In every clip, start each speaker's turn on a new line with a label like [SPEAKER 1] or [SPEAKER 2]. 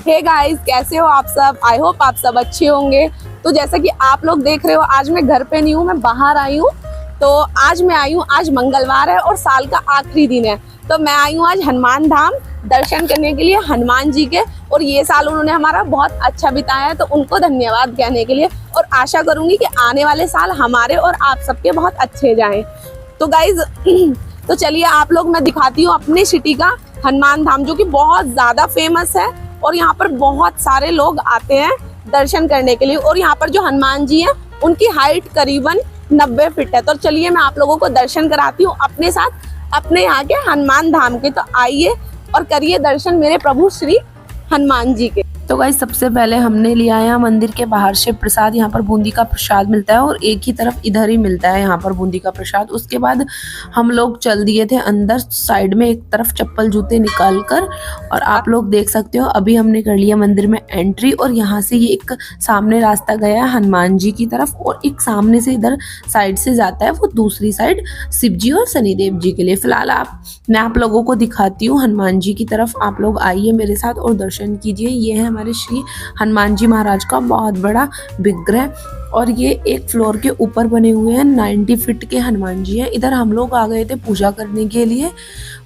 [SPEAKER 1] Hey guys, कैसे हो आप सब। आई होप आप सब अच्छे होंगे। तो जैसा कि आप लोग देख रहे हो, आज मैं घर पे नहीं हूँ, मैं बाहर आई हूँ। तो आज मैं आई हूँ, आज मंगलवार है और साल का आखिरी दिन है। तो मैं आई हूँ आज हनुमान धाम दर्शन करने के लिए हनुमान जी के। और ये साल उन्होंने हमारा बहुत अच्छा बिताया है, तो उनको धन्यवाद कहने के लिए। और आशा करूंगी कि आने वाले साल हमारे और आप सबके बहुत अच्छे जाएं। तो गाइज तो चलिए आप लोग, मैं दिखाती हूँ अपने सिटी का हनुमान धाम, जो कि बहुत ज़्यादा फेमस है और यहाँ पर बहुत सारे लोग आते हैं दर्शन करने के लिए। और यहाँ पर जो हनुमान जी हैं, उनकी हाइट करीबन 90 फीट है। तो चलिए मैं आप लोगों को दर्शन कराती हूँ अपने साथ, अपने यहाँ के हनुमान धाम के। तो आइए और करिए दर्शन मेरे प्रभु श्री हनुमान जी के। तो गाइस, सबसे पहले हमने लिया है मंदिर के बाहर से प्रसाद। यहाँ पर बूंदी का प्रसाद मिलता है और एक ही तरफ इधर ही मिलता है यहाँ पर बूंदी का प्रसाद। उसके बाद हम लोग चल दिए थे अंदर साइड में, एक तरफ चप्पल जूते निकाल कर। और आप लोग देख सकते हो अभी हमने कर लिया मंदिर में एंट्री। और यहाँ से ये एक सामने रास्ता गया है हनुमान जी की तरफ, और एक सामने से इधर साइड से जाता है वो दूसरी साइड शिव जी और शनिदेव जी के लिए। फिलहाल मैं आप लोगों को दिखाती हूँ हनुमान जी की तरफ। आप लोग आइए मेरे साथ और दर्शन कीजिए। ये है हमारे श्री हनुमान जी महाराज का बहुत बड़ा विग्रह, और ये एक फ्लोर के ऊपर बने हुए हैं। 90 फीट के हनुमान जी हैं। इधर हम लोग आ गए थे पूजा करने के लिए।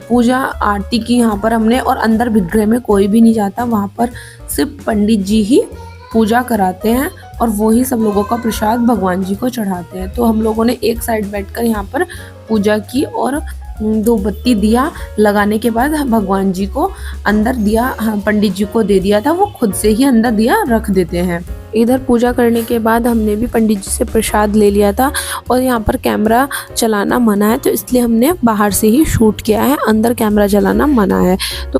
[SPEAKER 1] पूजा आरती की यहाँ पर हमने, और अंदर विग्रह में कोई भी नहीं जाता, वहाँ पर सिर्फ पंडित जी ही पूजा कराते हैं और वो ही सब लोगों का प्रसाद भगवान जी को चढ़ाते हैं। तो हम लोगों ने एक साइड बैठकर यहाँ पर पूजा की और 2 बत्ती दिया लगाने के बाद भगवान जी को अंदर दिया पंडित जी को दे दिया था। वो खुद से ही अंदर दिया रख देते हैं। इधर पूजा करने के बाद हमने भी पंडित जी से प्रसाद ले लिया था। और यहाँ पर कैमरा चलाना मना है, तो इसलिए हमने बाहर से ही शूट किया है, अंदर कैमरा चलाना मना है। तो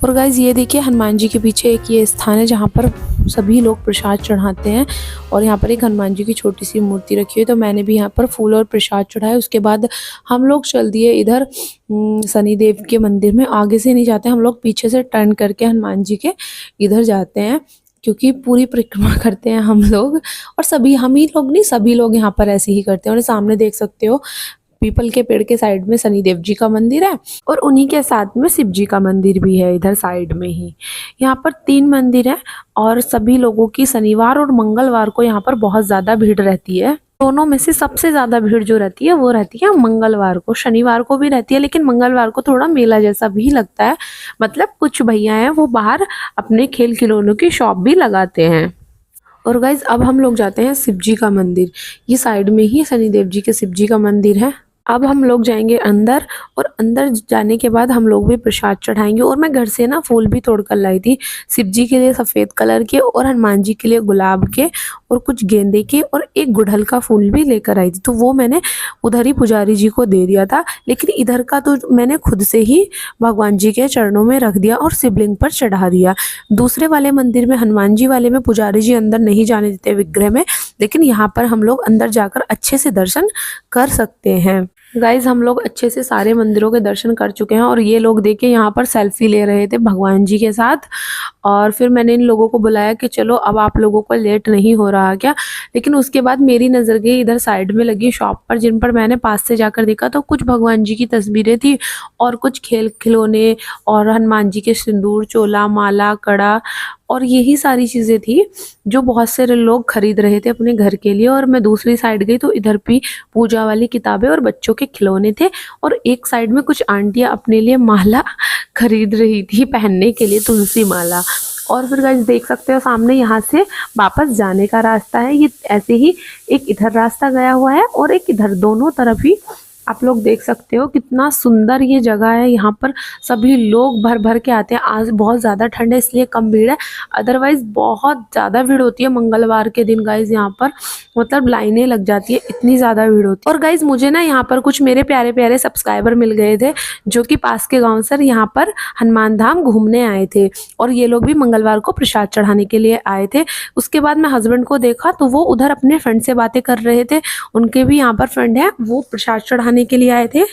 [SPEAKER 1] और गाइज, ये देखिए हनुमान जी के पीछे एक ये स्थान है जहाँ पर सभी लोग प्रसाद चढ़ाते हैं। और यहाँ पर एक हनुमान जी की छोटी सी मूर्ति रखी है, तो मैंने भी यहाँ पर फूल और प्रसाद चढ़ाया। उसके बाद हम लोग चल दिए इधर शनिदेव के मंदिर में। आगे से नहीं जाते हम लोग, पीछे से टर्न करके हनुमान जी के इधर जाते हैं, क्योंकि पूरी परिक्रमा करते हैं हम लोग। और सभी, हम ही लोग नहीं, सभी लोग यहाँ पर ऐसे ही करते हैं। और सामने देख सकते हो पीपल के पेड़ के साइड में शनिदेव जी का मंदिर है, और उन्हीं के साथ में शिव जी का मंदिर भी है इधर साइड में ही। यहाँ पर 3 मंदिर है, और सभी लोगों की शनिवार और मंगलवार को यहाँ पर बहुत ज़्यादा भीड़ रहती है। दोनों में से सबसे ज़्यादा भीड़ जो रहती है वो रहती है मंगलवार को। शनिवार को भी रहती है, लेकिन मंगलवार को थोड़ा मेला जैसा भी लगता है। मतलब कुछ भैया हैं वो बाहर अपने खेल खिलौनों की शॉप भी लगाते हैं। और गाइज, अब हम लोग जाते हैं शिव जी का मंदिर। ये साइड में ही शनिदेव जी के शिव जी का मंदिर है। अब हम लोग जाएंगे अंदर, और अंदर जाने के बाद हम लोग भी प्रसाद चढ़ाएंगे। और मैं घर से ना फूल भी तोड़ कर लाई थी, शिव जी के लिए सफ़ेद कलर के, और हनुमान जी के लिए गुलाब के, और कुछ गेंदे के, और एक गुड़हल का फूल भी लेकर आई थी। तो वो मैंने उधर ही पुजारी जी को दे दिया था, लेकिन इधर का तो मैंने खुद से ही भगवान जी के चरणों में रख दिया और शिवलिंग पर चढ़ा दिया। दूसरे वाले मंदिर में, हनुमान जी वाले में, पुजारी जी अंदर नहीं जाने देते विग्रह में, लेकिन यहाँ पर हम लोग अंदर जाकर अच्छे से दर्शन कर सकते हैं। गाइज, हम लोग अच्छे से सारे मंदिरों के दर्शन कर चुके हैं। और ये लोग देखिए यहाँ पर सेल्फी ले रहे थे भगवान जी के साथ। और फिर मैंने इन लोगों को बुलाया कि चलो अब आप लोगों को लेट नहीं हो रहा क्या। लेकिन उसके बाद मेरी नज़र गई इधर साइड में लगी शॉप पर, जिन पर मैंने पास से जाकर देखा तो कुछ भगवान जी की तस्वीरें थी, और कुछ खेल खिलौने, और हनुमान जी के सिंदूर, चोला, माला, कड़ा, और यही सारी चीज़ें थी जो बहुत सारे लोग खरीद रहे थे अपने घर के लिए। और मैं दूसरी साइड गई तो इधर भी पूजा वाली किताबें और बच्चों के खिलौने थे, और एक साइड में कुछ आंटियां अपने लिए माला खरीद रही थी पहनने के लिए, तुलसी माला। और फिर गाइस देख सकते हो सामने यहाँ से वापस जाने का रास्ता है। ये ऐसे ही एक इधर रास्ता गया हुआ है और एक इधर, दोनों तरफ ही आप लोग देख सकते हो कितना सुंदर ये जगह है। यहाँ पर सभी लोग भर भर के आते हैं। आज बहुत ज़्यादा ठंड है इसलिए कम भीड़ है, अदरवाइज बहुत ज़्यादा भीड़ होती है मंगलवार के दिन गाइज। यहाँ पर मतलब लाइनें लग जाती है, इतनी ज़्यादा भीड़ होती है। और गाइज मुझे ना यहाँ पर कुछ मेरे प्यारे प्यारे सब्सक्राइबर मिल गए थे जो कि पास के गाँव से यहाँ पर हनुमान धाम घूमने आए थे, और ये लोग भी मंगलवार को प्रसाद चढ़ाने के लिए आए थे। उसके बाद मैं हस्बैंड को देखा तो वो उधर अपने फ्रेंड से बातें कर रहे थे, उनके भी यहाँ पर फ्रेंड है, वो प्रसाद चढ़ाने के लिए आए थे।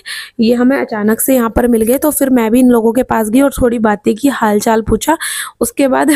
[SPEAKER 1] ये हमें अचानक से यहाँ पर मिल गए, तो फिर मैं भी इन लोगों के पास गई और थोड़ी बातें की, हाल चाल पूछा। उसके बाद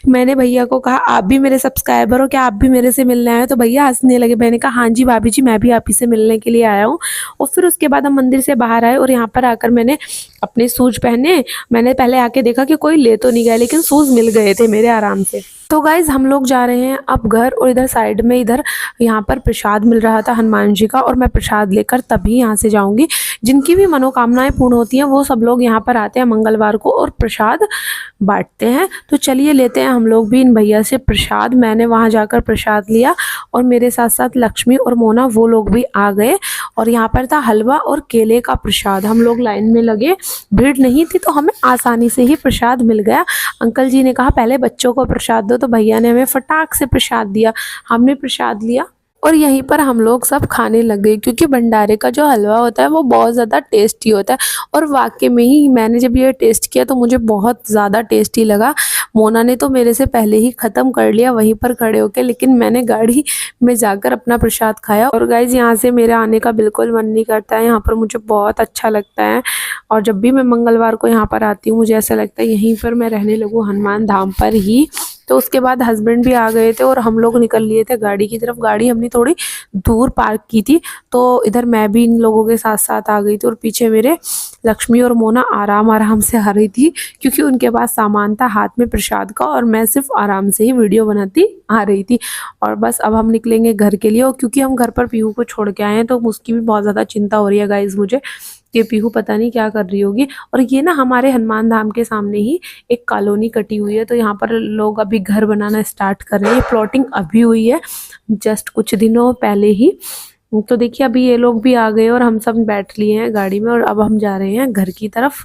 [SPEAKER 1] मैंने भैया को कहा आप भी मेरे सब्सक्राइबर हो क्या, आप भी मेरे से मिलने आए हो? तो भैया हंसने लगे। मैंने कहा हाँ जी भाभी जी, मैं भी आप ही से मिलने के लिए आया हूँ। और फिर उसके बाद हम मंदिर से बाहर आए और यहाँ पर आकर मैंने अपने शूज पहने। मैंने पहले आके देखा कि कोई ले तो नहीं गया, लेकिन शूज मिल गए थे मेरे आराम से। तो गाइज हम लोग जा रहे हैं अब घर, और इधर साइड में इधर यहाँ पर प्रसाद मिल रहा था हनुमान जी का, और मैं प्रसाद लेकर तभी यहाँ से जाऊंगी। जिनकी भी मनोकामनाएं पूर्ण होती हैं वो सब लोग यहाँ पर आते हैं मंगलवार को और प्रसाद बांटते हैं। तो चलिए लेते हैं हम लोग भी इन भैया से प्रसाद। मैंने वहाँ जाकर प्रसाद लिया, और मेरे साथ साथ लक्ष्मी और मोना वो लोग भी आ गए। और यहाँ पर था हलवा और केले का प्रसाद। हम लोग लाइन में लगे, भीड़ नहीं थी तो हमें आसानी से ही प्रसाद मिल गया। अंकल जी ने कहा पहले बच्चों को प्रसाद दो, तो भैया ने हमें फटाक से प्रसाद दिया। हमने प्रसाद लिया और यहीं पर हम लोग सब खाने लग गए, क्योंकि भंडारे का जो हलवा होता है वो बहुत ज़्यादा टेस्टी होता है। और वाकई में ही मैंने जब ये टेस्ट किया तो मुझे बहुत ज़्यादा टेस्टी लगा। मोना ने तो मेरे से पहले ही ख़त्म कर लिया वहीं पर खड़े होकर, लेकिन मैंने गाड़ी में जाकर अपना प्रसाद खाया। और गाइज यहाँ से मेरे आने का बिल्कुल मन नहीं करता है, यहाँ पर मुझे बहुत अच्छा लगता है। और जब भी मैं मंगलवार को यहाँ पर आती हूँ मुझे ऐसा लगता है यहीं पर मैं रहने लगूँ, हनुमान धाम पर ही। तो उसके बाद हस्बैंड भी आ गए थे और हम लोग निकल लिए थे गाड़ी की तरफ। गाड़ी हमने थोड़ी दूर पार्क की थी, तो इधर मैं भी इन लोगों के साथ साथ आ गई थी, और पीछे मेरे लक्ष्मी और मोना आराम आराम से आ रही थी, क्योंकि उनके पास सामान था हाथ में प्रसाद का, और मैं सिर्फ आराम से ही वीडियो बनाती आ रही थी। और बस अब हम निकलेंगे घर के लिए, और क्योंकि हम घर पर पीहू को छोड़ के आए हैं तो उसकी भी बहुत ज़्यादा चिंता हो रही है गाइज मुझे, कि पीहू पता नहीं क्या कर रही होगी। और ये ना हमारे हनुमान धाम के सामने ही एक कॉलोनी कटी हुई है, तो यहाँ पर लोग अभी घर बनाना स्टार्ट कर रहे हैं। प्लॉटिंग अभी हुई है जस्ट कुछ दिनों पहले ही। तो देखिए अभी ये लोग भी आ गए और हम सब बैठ लिए हैं गाड़ी में, और अब हम जा रहे हैं घर की तरफ।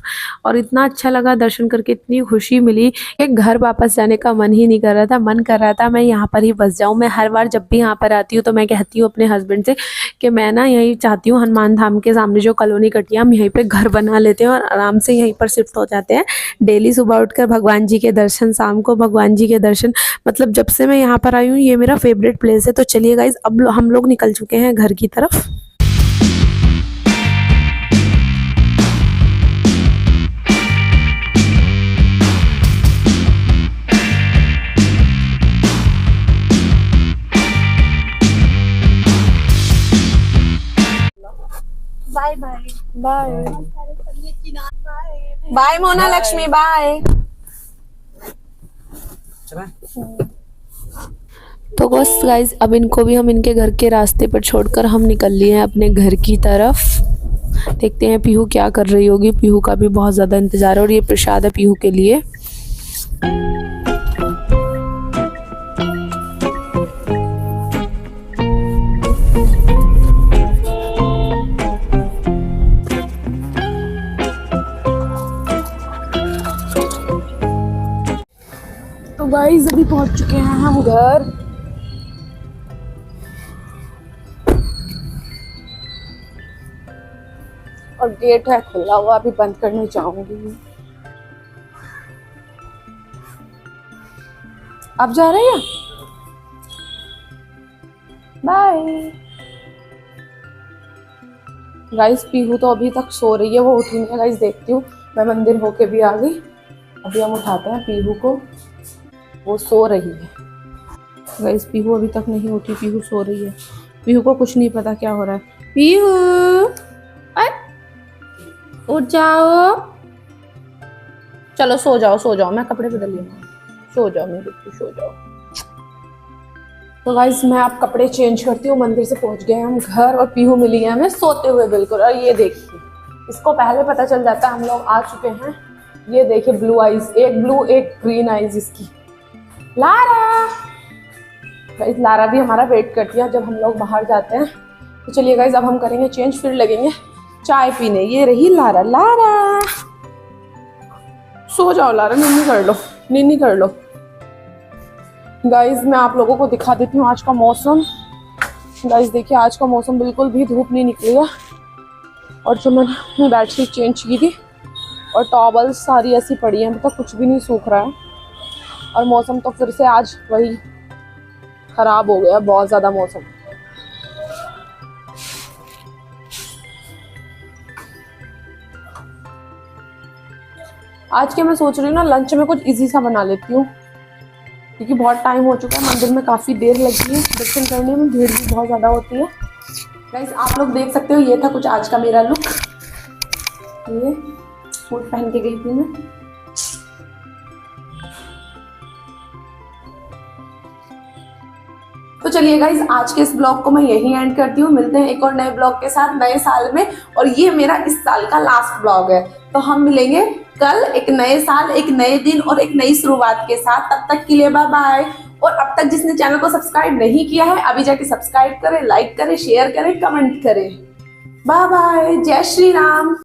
[SPEAKER 1] और इतना अच्छा लगा दर्शन करके, इतनी खुशी मिली कि घर वापस जाने का मन ही नहीं कर रहा था। मन कर रहा था मैं यहाँ पर ही बस जाऊँ। मैं हर बार जब भी यहाँ पर आती हूँ तो मैं कहती हूँ अपने हस्बैंड से कि मैं ना यही चाहती हूँ, हनुमान धाम के सामने जो कॉलोनी कटी है हम यहीं पर घर बना लेते हैं और आराम से यहीं पर शिफ्ट हो जाते हैं। डेली सुबह उठकर भगवान जी के दर्शन, शाम को भगवान जी के दर्शन, मतलब जब से मैं यहाँ पर आई हूँ ये मेरा फेवरेट प्लेस है। तो चलिए गाइज अब हम लोग निकल चुके हैं घर की तरफ।
[SPEAKER 2] Bye bye
[SPEAKER 1] bye
[SPEAKER 2] bye Mona Lakshmi bye.
[SPEAKER 1] तो बस गाइज अब इनको भी हम इनके घर के रास्ते पर छोड़कर हम निकल लिए हैं अपने घर की तरफ। देखते हैं पीहू क्या कर रही होगी। पीहू का भी बहुत ज़्यादा इंतज़ार है, और ये प्रसाद है पीहू के लिए। तो गाइज अभी पहुंच चुके हैं हम घर। और गेट है खुला हुआ, अभी बंद करने जाऊंगी। आप जा रहे हैं? Bye guys. पीहू तो अभी तक सो रही है, वो उठी नहीं है गाइस। देखती हूँ, मैं मंदिर होके भी आ गई। अभी हम उठाते हैं पीहू को, वो सो रही है गाइस। पीहू अभी तक नहीं उठी, पीहू सो रही है। पीहू को कुछ नहीं पता क्या हो रहा है। पीहू उठ जाओ, चलो सो जाओ सो जाओ, मैं कपड़े बदल लूंगा। सो जाओ मेरी बच्ची, सो जाओ। तो गाइस मैं आप कपड़े चेंज करती हूँ। मंदिर से पहुंच गए हम घर, और पीहू मिली है हमें सोते हुए बिल्कुल। और ये देखिए, इसको पहले पता चल जाता है हम लोग आ चुके हैं। ये देखिए ब्लू आइज, एक ब्लू एक ग्रीन आइज इसकी। लारा गाइस, लारा भी हमारा वेट करती है जब हम लोग बाहर जाते हैं। तो चलिए गाइज अब हम करेंगे चेंज, फिर लगेंगे चाय पीने। ये रही लारा। लारा सो जाओ, लारा नीनी कर लो, नीनी कर लो। गाइज मैं आप लोगों को दिखा देती हूँ आज का मौसम। गाइज देखिए आज का मौसम बिल्कुल भी धूप नहीं निकली है। और जो मैंने बेडशीट चेंज की थी और टॉवल्स सारी ऐसी पड़ी हैं, मतलब कुछ भी नहीं सूख रहा है। और मौसम तो फिर से आज वही खराब हो गया, बहुत ज़्यादा मौसम। आज के मैं सोच रही हूँ ना लंच में कुछ इजी सा बना लेती हूँ, क्योंकि बहुत टाइम हो चुका है, मंदिर में काफ़ी देर लगी है, दर्शन करने में भीड़ भी बहुत ज़्यादा होती है। गाइस आप लोग देख सकते हो, ये था कुछ आज का मेरा लुक। ये सूट पहन के गई थी मैं। तो चलिए गाइज आज के इस ब्लॉग को मैं यही एंड करती हूँ। मिलते हैं एक और नए ब्लॉग के साथ नए साल में, और ये मेरा इस साल का लास्ट ब्लॉग है। तो हम मिलेंगे कल एक नए साल, एक नए दिन और एक नई शुरुआत के साथ। तब तक के लिए बाय बाय। और अब तक जिसने चैनल को सब्सक्राइब नहीं किया है, अभी जाके सब्सक्राइब करें, लाइक करें, शेयर करें, कमेंट करें। बाय बाय, जय श्री राम।